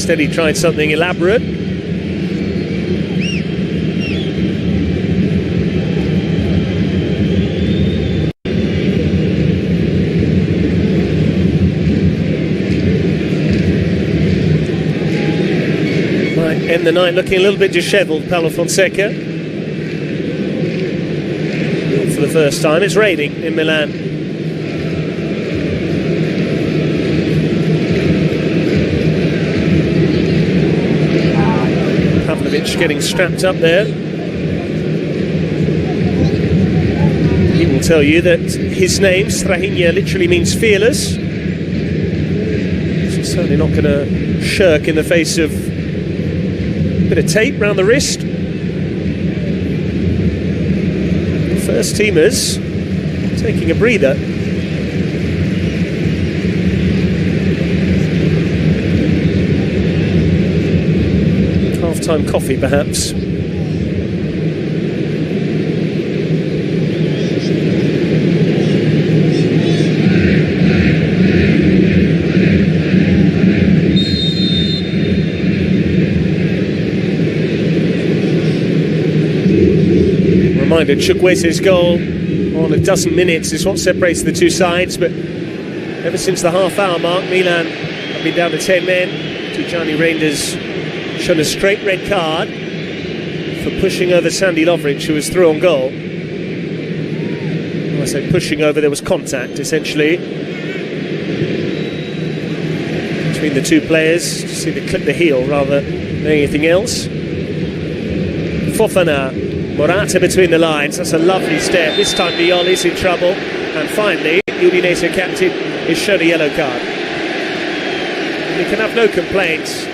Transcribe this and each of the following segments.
Instead he tried something elaborate. Might end the night looking a little bit dishevelled, Paulo Fonseca. Not for the first time, it's raining in Milan. Getting strapped up there. He will tell you that his name, Strahinja, literally means fearless. So certainly not going to shirk in the face of a bit of tape round the wrist. First teamers taking a breather. Time coffee, perhaps. Reminder, Chukwueze's goal on a dozen minutes is what separates the two sides, but ever since the half-hour mark, Milan have been down to 10 men. Tijani Reinders shown a straight red card for pushing over Sandy Lovric, who was through on goal. When I say pushing over, there was contact, essentially, between the two players. You see the clip the heel rather than anything else. Fofana, Morata between the lines. That's a lovely step. This time Viol is in trouble. And finally, Udinese captain is shown a yellow card. You can have no complaints.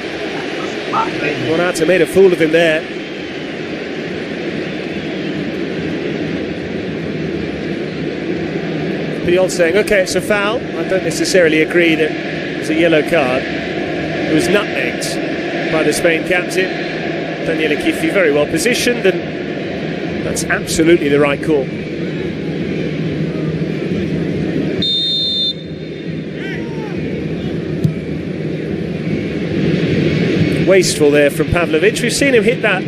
Morata made a fool of him there. Viol saying, okay, it's a foul. I don't necessarily agree that it's a yellow card. It was nutmegged by the Spain captain, Daniel Ekifi, very well positioned, and that's absolutely the right call. Wasteful there from Pavlovic. We've seen him hit that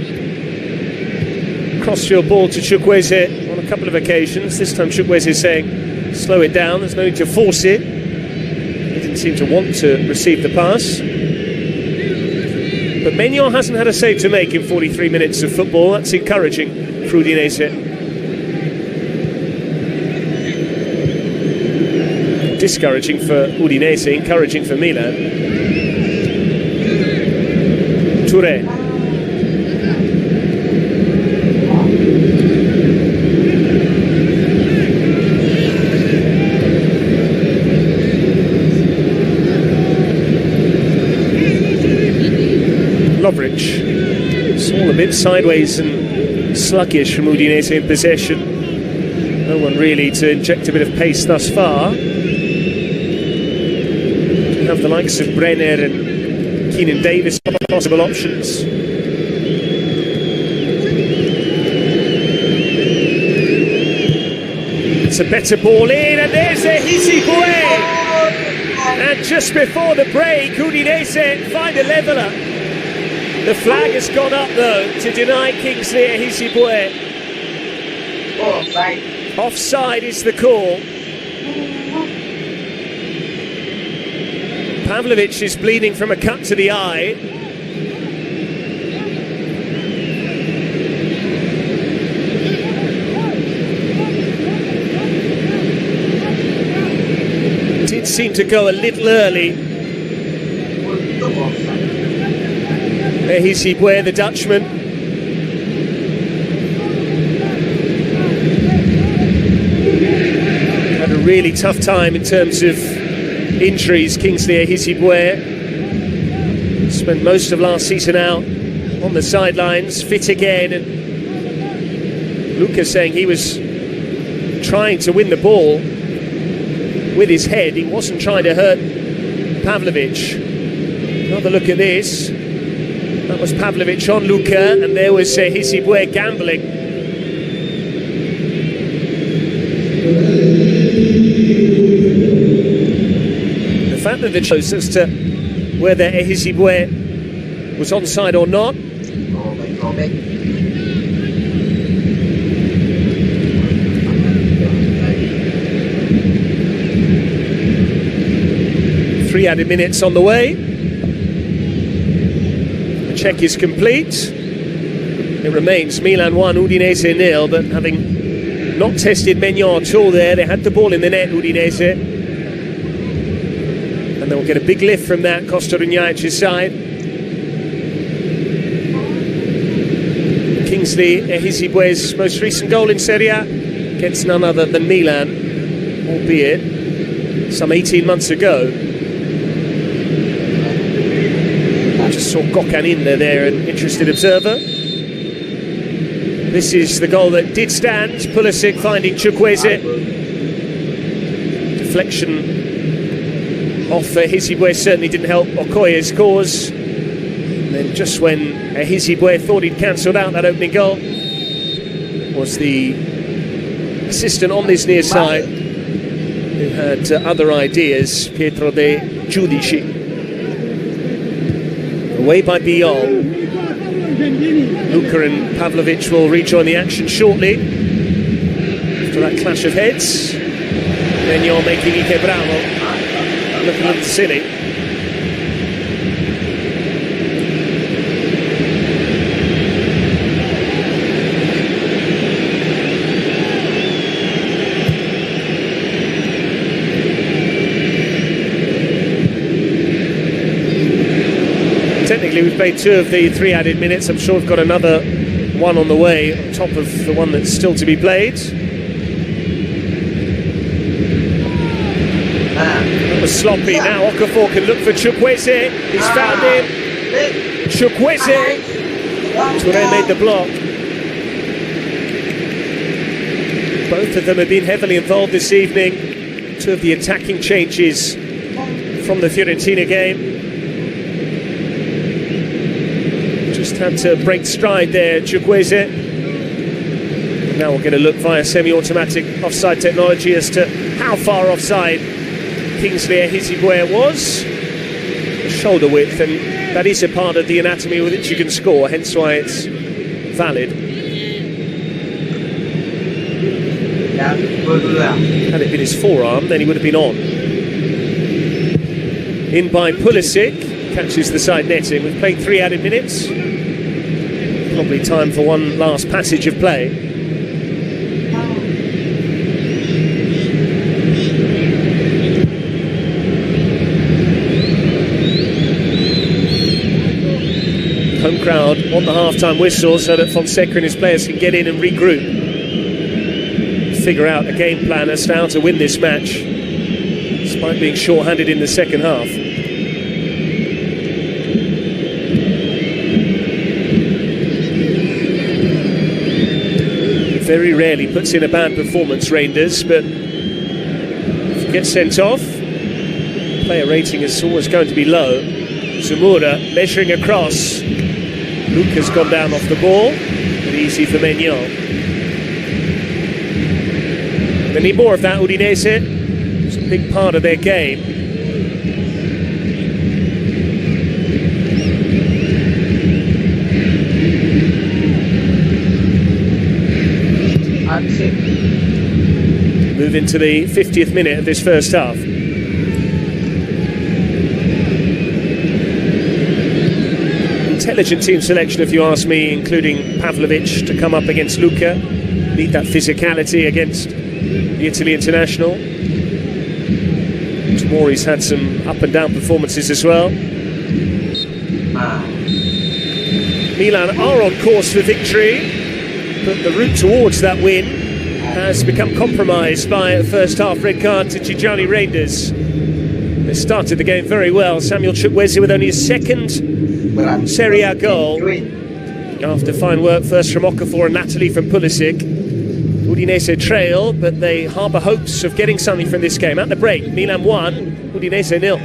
cross-field ball to Chukwueze on a couple of occasions. This time Chukwueze is saying, slow it down, there's no need to force it. He didn't seem to want to receive the pass. But Maignan hasn't had a save to make in 43 minutes of football. That's encouraging for Udinese. Discouraging for Udinese, encouraging for Milan. Touré. Lovric. It's all a bit sideways and sluggish from Udinese in possession. No one really to inject a bit of pace thus far. You have the likes of Brenner and Keenan Davis, possible options. It's a better ball in, and there's a Hisibue. And just before the break, Udinese find a leveller. The flag has gone up, though, to deny Kingsley Hisibue. Offside is the call. Pavlovic is bleeding from a cut to the eye. Did seem to go a little early. Hisibue, the Dutchman. Had a really tough time in terms of injuries, Kingsley Hisibue. Spent most of last season out on the sidelines, fit again, and Luca saying he was trying to win the ball with his head. He wasn't trying to hurt Pavlovic. Another look at this. That was Pavlovic on Luca, and there was Hisibue gambling. The fact that the choice as to whether Hisibue was onside or not. Three added minutes on the way. The check is complete. It remains Milan 1, Udinese 0, but having not tested Maignan at all there, they had the ball in the net, Udinese. And they'll get a big lift from that, Kostorunjajic's side. Kingsley Ehizibwe's most recent goal in Serie A against none other than Milan, albeit some 18 months ago. Just saw Gökhan in there, an interested observer. This is the goal that did stand. Pulisic finding Chukwueze. Deflection off Ehizibwe certainly didn't help Okoye's cause. And then just when Ehizibwe thought he'd cancelled out that opening goal, was the assistant on this near side who had other ideas, Pietro De Giudici. Away by Biol. Luka and Pavlovic will rejoin the action shortly after that clash of heads. Then you're making Ike Bravo look a little silly. Technically, we've played 2 of the 3 added minutes. I'm sure we've got another one on the way, on top of the one that's still to be played. That was sloppy. Now Okafor can look for Chukwueze. He's found him. Chukwueze. Touré made the block. Both of them have been heavily involved this evening. 2 of the attacking changes from the Fiorentina game. Just had to break stride there, Chukwueze. Now we'll get a look via semi-automatic offside technology as to how far offside Kingsley Ehizibwe was. Shoulder width, and that is a part of the anatomy with which you can score, hence why it's valid. Had it been his forearm, then he would have been on. In by Pulisic, catches the side netting. We've played 3 added minutes. Probably time for one last passage of play. Home crowd on the half-time whistle so that Fonseca and his players can get in and regroup. Figure out a game plan as to how to win this match, despite being short-handed in the second half. Very rarely puts in a bad performance, Reinders, but if you get sent off, player rating is always going to be low. Zamora measuring across. Luka's gone down off the ball, but easy for Maignan. They need more of that, Udinese. It's a big part of their game. Move into the 50th minute of this first half. Intelligent team selection, if you ask me, including Pavlovic to come up against Luka. Need that physicality against the Italy international. Tomori's had some up and down performances as well. Milan are on course for victory, but the route towards that win has become compromised by a first half red card to Tijani Reinders. They started the game very well. Samuel Chukwueze with only his 2nd Serie A goal after fine work first from Okafor and latterly from Pulisic. Udinese trail, but they harbour hopes of getting something from this game. At the break, Milan 1, Udinese 0.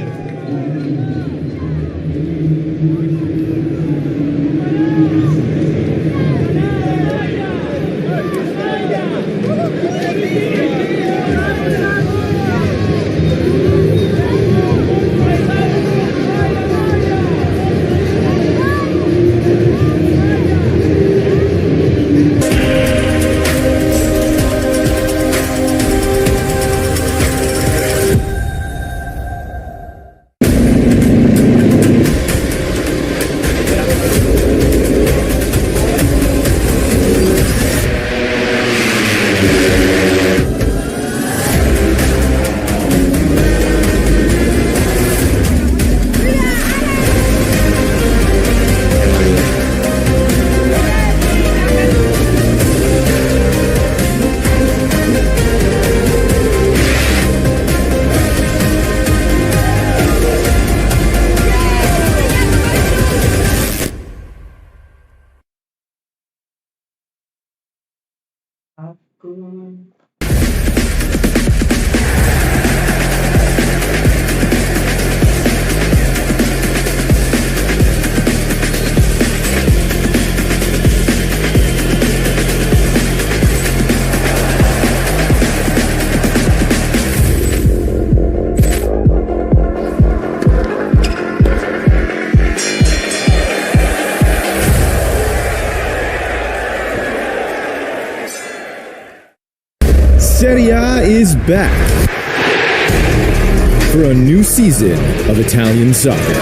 Serie A is back for a new season of Italian soccer.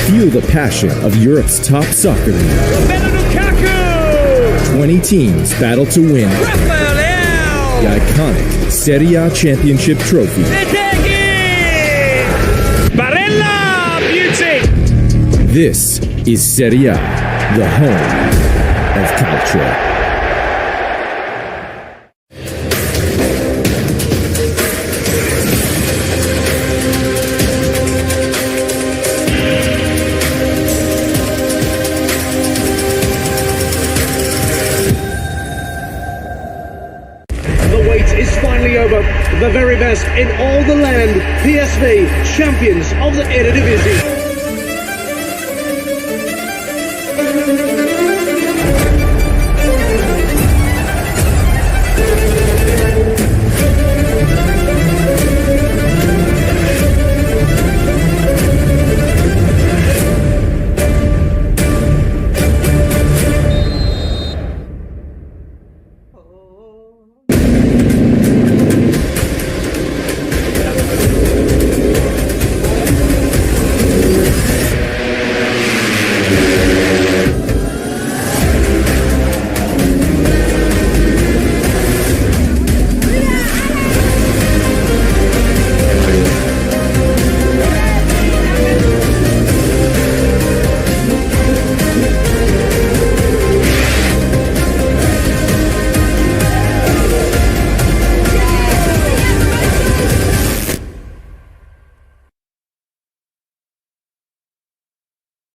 Feel the passion of Europe's top soccer league. 20 teams battle to win the iconic Serie A championship trophy. Barella, beauty! This is Serie A, the home of calcio. The wait is finally over. The very best in all the land. PSV, champions of the Eredivisie.